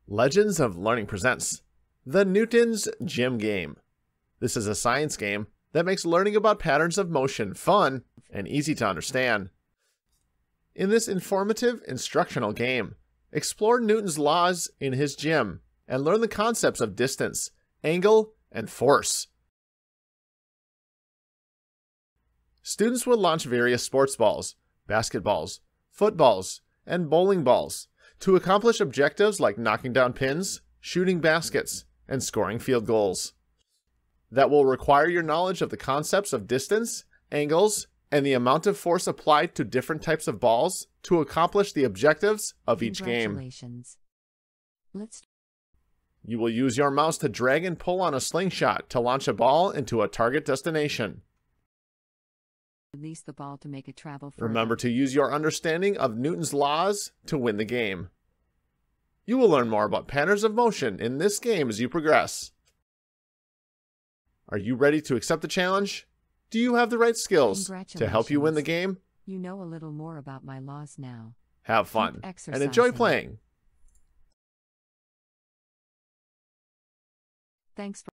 Legends of Learning presents The Newton's Gym Game. This is a science game that makes learning about patterns of motion fun and easy to understand. In this informative, instructional game, explore Newton's laws in his gym and learn the concepts of distance, angle, and force. Students will launch various sports balls, basketballs, footballs, and bowling balls to accomplish objectives like knocking down pins, shooting baskets, and scoring field goals. That will require your knowledge of the concepts of distance, angles, and the amount of force applied to different types of balls to accomplish the objectives of each game. Congratulations. You will use your mouse to drag and pull on a slingshot to launch a ball into a target destination. Release the ball to make it travel further. Remember to use your understanding of Newton's laws to win the game. You will learn more about patterns of motion in this game as you progress. Are you ready to accept the challenge? Do you have the right skills to help you win the game? You know a little more about my laws now. Have fun Keep and enjoy exercising. playing. Thanks for